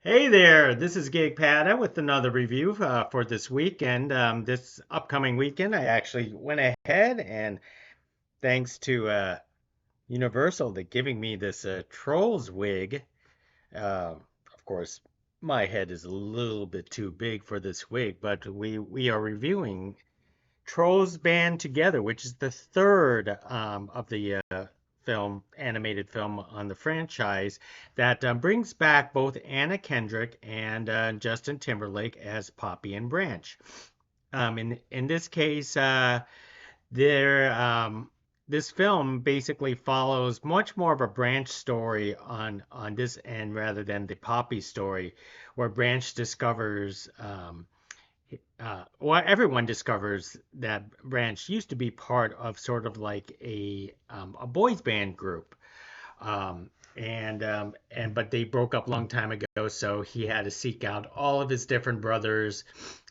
Hey there, this is Gig Pada with another review for this week. And this upcoming weekend, I actually went ahead and thanks to Universal, they're giving me this Trolls wig. Of course, my head is a little bit too big for this wig, but we are reviewing Trolls Band Together, which is the third of the animated film on the franchise that brings back both Anna Kendrick and Justin Timberlake as Poppy and Branch. In this case, there this film basically follows much more of a Branch story on this end rather than the Poppy story, where Branch discovers well, everyone discovers that Branch used to be part of sort of like a boys band group, and but they broke up a long time ago, so he had to seek out all of his different brothers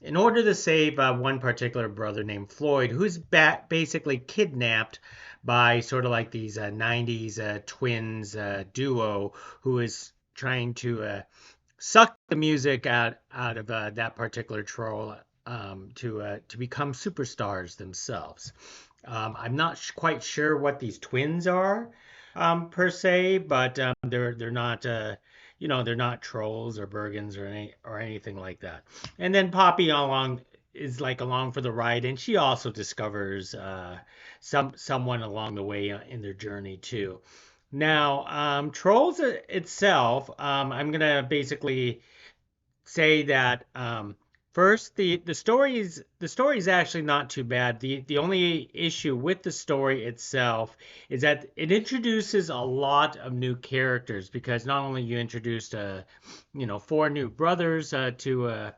in order to save one particular brother named Floyd, who's basically kidnapped by sort of like these '90s twins duo who is trying to suck the music out of that particular troll to become superstars themselves. I'm not quite sure what these twins are per se, but they're not they're not trolls or Bergens or anything like that. And then Poppy along is like along for the ride, and she also discovers someone along the way in their journey too. Now, Trolls itself, I'm gonna basically say that first the story is actually not too bad. The only issue with the story itself is that it introduces a lot of new characters because not only you introduced four new brothers for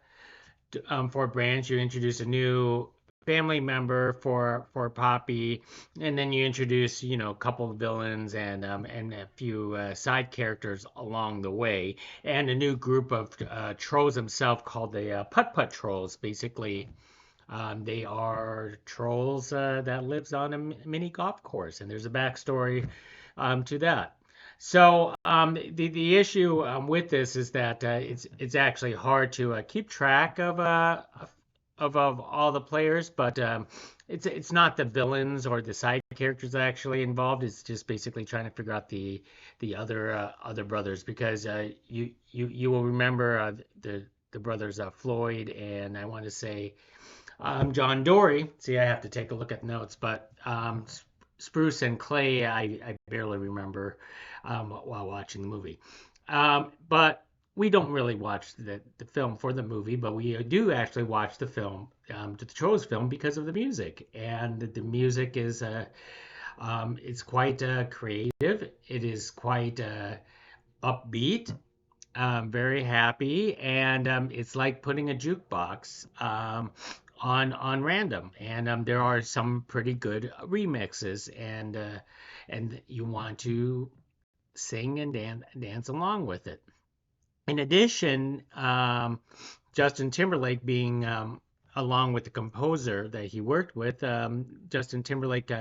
Branch, you introduce a new family member for Poppy, and then you introduce a couple of villains and a few side characters along the way, and a new group of trolls themselves called the Putt Putt Trolls. Basically, they are trolls that lives on a mini golf course, and there's a backstory to that. So the issue with this is that it's actually hard to keep track of all the players, but it's not the villains or the side characters actually involved. It's just basically trying to figure out the other brothers because you will remember the brothers Floyd and I want to say John Dory. See, I have to take a look at notes, but Spruce and Clay, I barely remember while watching the movie. But we don't really watch the film for the movie, but we do actually watch the film, the Trolls film, because of the music. And the music is it's quite creative. It is quite upbeat, very happy, and it's like putting a jukebox on random. And there are some pretty good remixes, and you want to sing and dance along with it. In addition, Justin Timberlake being along with the composer that he worked with, Justin Timberlake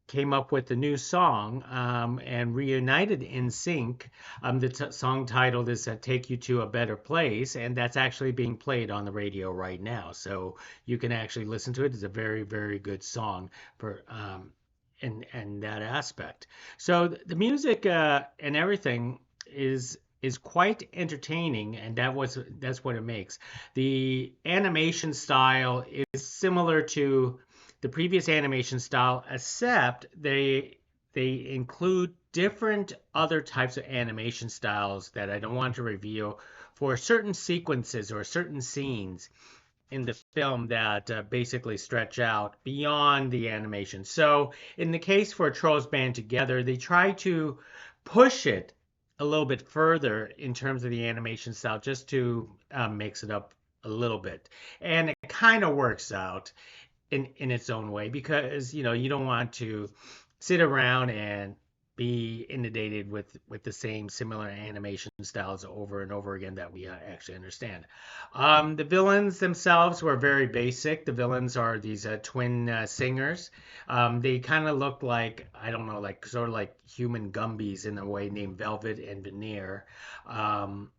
came up with a new song and reunited in sync. The song titled is "Take You to a Better Place," and that's actually being played on the radio right now. So you can actually listen to it. It's a very, very good song for in that aspect. So the music and everything is quite entertaining, and that's what it makes. The animation style is similar to the previous animation style, except they include different other types of animation styles that I don't want to reveal for certain sequences or certain scenes in the film that basically stretch out beyond the animation. So in the case for Trolls Band Together, they try to push it a little bit further in terms of the animation style just to mix it up a little bit. And it kind of works out in its own way because you don't want to sit around and be inundated with the same similar animation styles over and over again that we actually understand. The villains themselves were very basic. The villains are these twin singers. They kind of look like, I don't know, like sort of like human Gumbies in a way, named Velvet and Veneer. Um,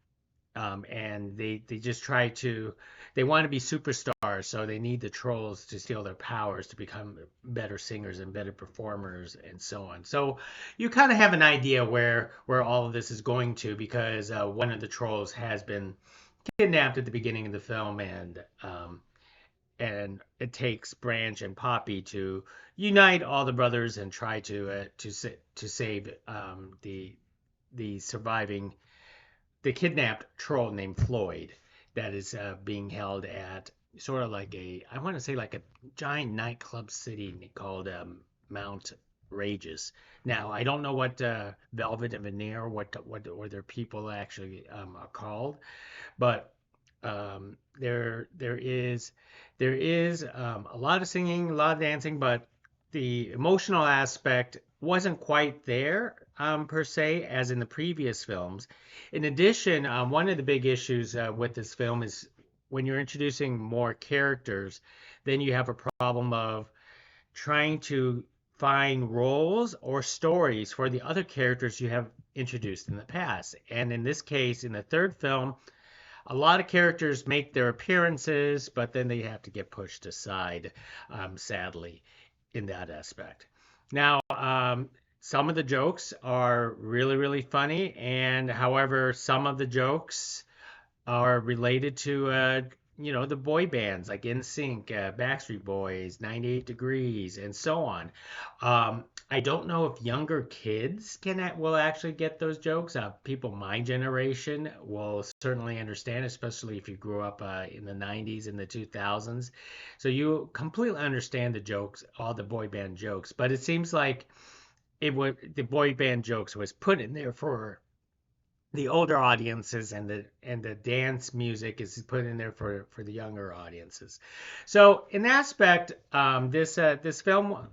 and they just try to they want to be superstars, so they need the trolls to steal their powers to become better singers and better performers and so on. So you kind of have an idea where all of this is going to, because one of the trolls has been kidnapped at the beginning of the film, and it takes Branch and Poppy to unite all the brothers and try to save the surviving the kidnapped troll named Floyd that is being held at sort of like I want to say like a giant nightclub city called Mount Rages. Now I don't know what Velvet and Veneer what or their people actually are called, but there is a lot of singing, a lot of dancing, but the emotional aspect wasn't quite there per se as in the previous films. In addition, one of the big issues with this film is when you're introducing more characters, then you have a problem of trying to find roles or stories for the other characters you have introduced in the past. And in this case, in the third film, a lot of characters make their appearances, but then they have to get pushed aside, sadly, in that aspect. Now, some of the jokes are really, really funny, and however, some of the jokes are related to, the boy bands like NSYNC, Backstreet Boys, 98 Degrees, and so on. I don't know if younger kids will actually get those jokes. People my generation will certainly understand, especially if you grew up in the 90s and the 2000s. So you completely understand the jokes, all the boy band jokes. But it seems like the boy band jokes was put in there for the older audiences, and the dance music is put in there for the younger audiences. So in that aspect, this film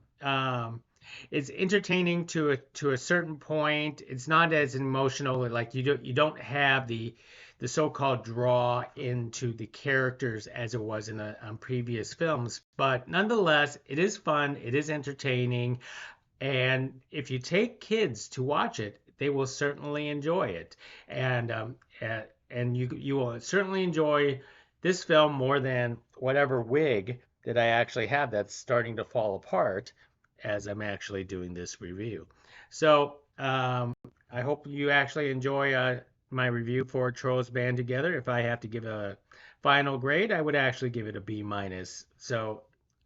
is entertaining to a certain point. It's not as emotional, like you don't have the so-called draw into the characters as it was in the previous films, but nonetheless, it is fun, it is entertaining, and if you take kids to watch it, they will certainly enjoy it. And you will certainly enjoy this film more than whatever wig that I actually have that's starting to fall apart as I'm actually doing this review. So I hope you actually enjoy my review for Trolls Band Together. If I have to give a final grade, I would actually give it a B minus. So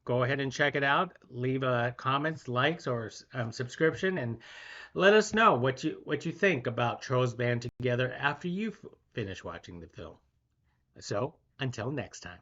go ahead and check it out. Leave comments, likes, or subscription, and let us know what you think about Trolls Band Together after you finish watching the film. So until next time.